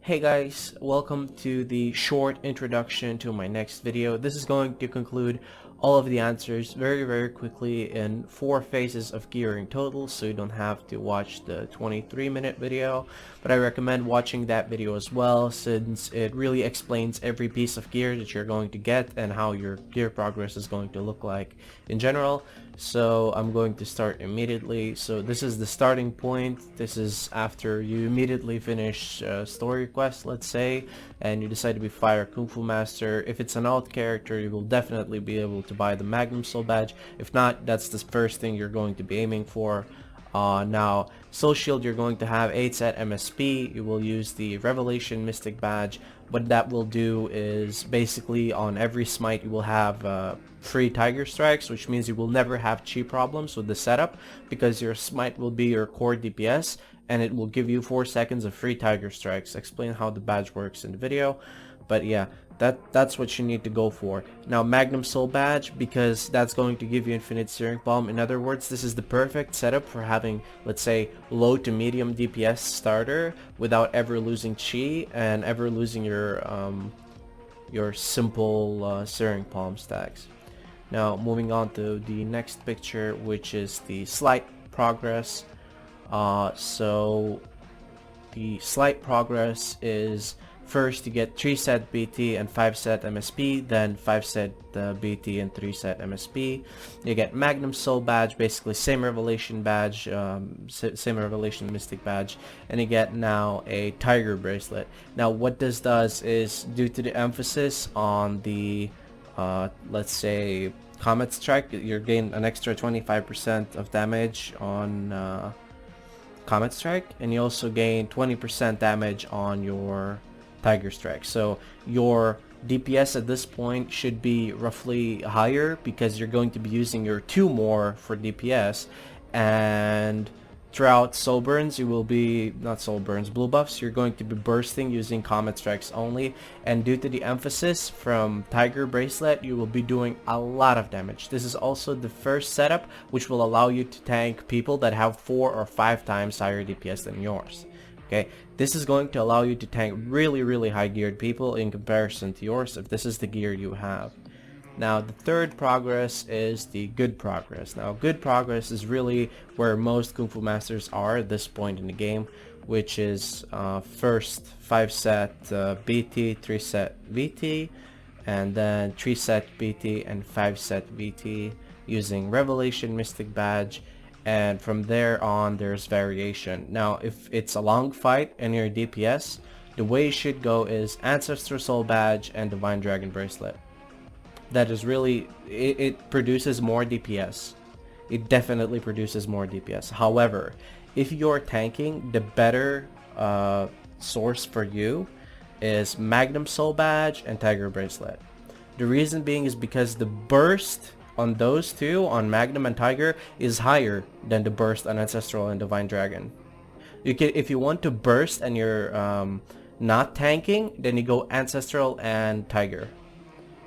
Hey guys, welcome to the short introduction to my next video. This is going to conclude all of the answers very quickly in 4 phases of gearing total, so you don't have to watch the 23-minute video, but I recommend watching that video as well since it really explains every piece of gear that you're going to get and how your gear progress is going to look like in general. So I'm going to start immediately. So this is the starting point. This is after you immediately finish story quest, let's say, and you decide to be Fire Kung Fu Master. If it's an alt character, you will definitely be able to buy the Magnum Soul badge. If not, that's the first thing you're going to be aiming for. Now, Soul Shield, you're going to have 8 set MSP. You will use the Revelation Mystic badge. What that will do is basically on every smite you will have free Tiger Strikes, which means you will never have chi problems with the setup because your smite will be your core DPS and it will give you 4 seconds of free Tiger Strikes. Explain how the badge works in the video, but yeah, that's what you need to go for. Now, Magnum Soul badge, because that's going to give you infinite Searing Palm. In other words, this is the perfect setup for having, let's say, low to medium DPS starter without ever losing chi and ever losing your simple Searing Palm stacks. Now, moving on to the next picture, which is the slight progress. So the slight progress is first you get 3 set BT and 5 set MSP, then 5 set BT and 3 set MSP. You get Magnum Soul badge, basically same Revelation badge, same Revelation Mystic badge, and you get now a Tiger Bracelet. Now what this does is, due to the emphasis on the let's say Comet Strike, you gain an extra 25% of damage on Comet Strike, and you also gain 20% damage on your Tiger Strike. So your DPS at this point should be roughly higher because you're going to be using your 2 more for DPS, and throughout soul burns you will be, not soul burns, blue buffs, you're going to be bursting using Comet Strikes only, and due to the emphasis from Tiger Bracelet you will be doing a lot of damage. This is also the first setup which will allow you to tank people that have 4 or 5 times higher DPS than yours. Okay, this is going to allow you to tank really high geared people in comparison to yours if this is the gear you have. Now the third progress is the good progress. Now good progress is really where most Kung Fu Masters are at this point in the game, which is first 5 set BT, 3 set VT, and then 3 set BT and 5 set VT using Revelation Mystic badge. And from there on there's variation. Now if it's a long fight and you're DPS, the way it should go is Ancestor Soul badge and Divine Dragon Bracelet. That is really, it produces more DPS. It definitely produces more DPS. However, if you're tanking, the better source for you is Magnum Soul badge and Tiger Bracelet. The reason being is because the burst on those two, on Magnum and Tiger, is higher than the burst on Ancestral and Divine Dragon. You can, if you want to burst and you're not tanking, then you go Ancestral and Tiger.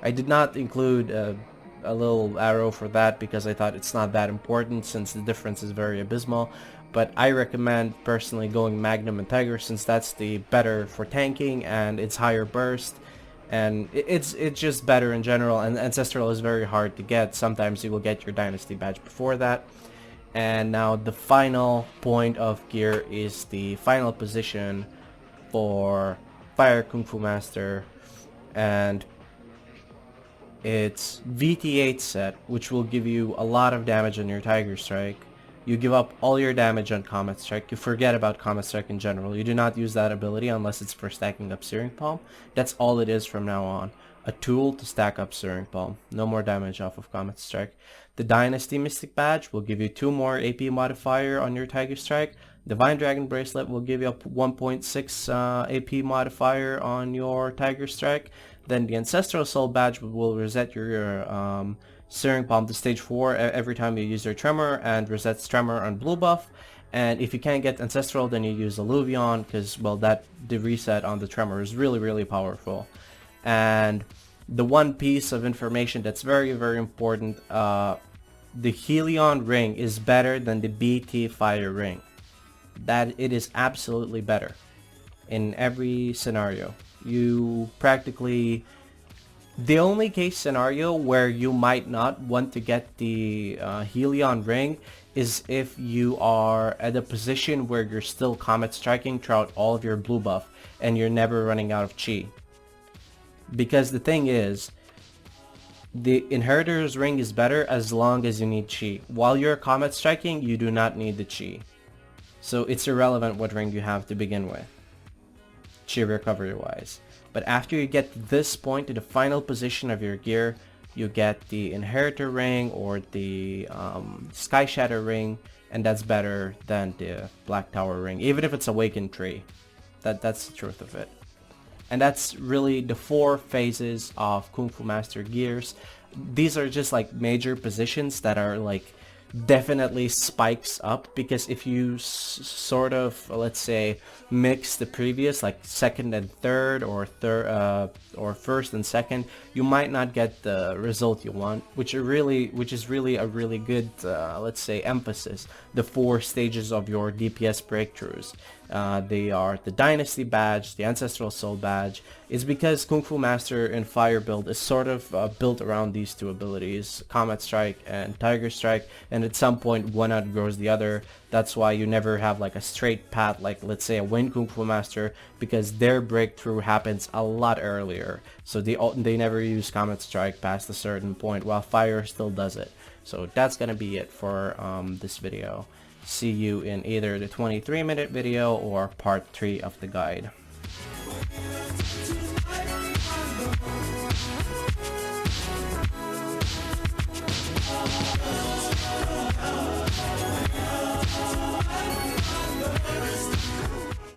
I did not include a little arrow for that because I thought it's not that important since the difference is very abysmal, but I recommend personally going Magnum and Tiger since that's the better for tanking and it's higher burst. And it's just better in general, and Ancestral is very hard to get. Sometimes you will get your Dynasty badge before that. And now the final point of gear is the final position for Fire Kung Fu Master, and it's VT8 set, which will give you a lot of damage on your Tiger Strike. You give up all your damage on Comet Strike. You forget about Comet Strike in general. You do not use that ability unless it's for stacking up Searing Palm. That's all it is from now on. A tool to stack up Searing Palm. No more damage off of Comet Strike. The Dynasty Mystic badge will give you 2 more AP modifier on your Tiger Strike. Divine Dragon Bracelet will give you a 1.6 AP modifier on your Tiger Strike. Then the Ancestral Soul badge will reset your Searing Palm to stage 4 every time you use your Tremor, and resets Tremor on blue buff. And if you can't get Ancestral, then you use Alluvion because, well, the reset on the Tremor is really powerful. And the one piece of information that's very important, the Helion ring is better than the BT Fire ring. That it is absolutely better. in every scenario. You practically, the only case scenario where you might not want to get the Helion ring is if you are at a position where you're still comet striking throughout all of your blue buff and you're never running out of chi. Because the thing is, the Inheritor's ring is better as long as you need chi. While you're comet striking, you do not need the chi. So it's irrelevant what ring you have to begin with, chi recovery wise. But after you get to this point, to the final position of your gear, you get the Inheritor ring or the Sky Shatter ring, and that's better than the Black Tower ring, even if it's Awakened Tree. That's the truth of it. And that's really the 4 phases of Kung Fu Master gears. These are just like major positions that are like definitely spikes up, because if you sort of, let's say, mix the previous, like second and third, or first and second, you might not get the result you want, which is really a really good let's say emphasis. The 4 stages of your DPS breakthroughs, they are the Dynasty badge, the Ancestral Soul badge. It's because Kung Fu Master in Fire build is sort of built around these 2 abilities, Comet Strike and Tiger Strike, and at some point one outgrows the other. That's why you never have like a straight path, like let's say a Wind Kung Fu Master, because their breakthrough happens a lot earlier. So they never use Comet Strike past a certain point, while Fire still does it. So that's gonna be it for this video. See you in either the 23-minute video or part 3 of the guide.